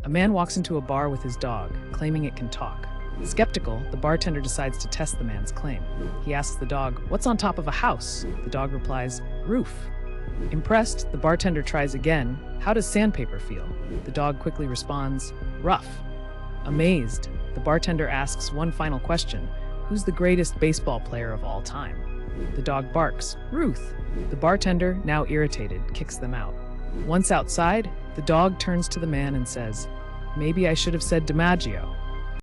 A man walks into a bar with his dog, claiming it can talk. Skeptical, the bartender decides to test the man's claim. He asks the dog, "What's on top of a house?" The dog replies, "Roof." Impressed, the bartender tries again, "How does sandpaper feel?" The dog quickly responds, "Rough." Amazed, the bartender asks one final question, "Who's the greatest baseball player of all time?" The dog barks, "Ruth." The bartender, now irritated, kicks them out. Once outside, the dog turns to the man and says, "Maybe I should have said DiMaggio."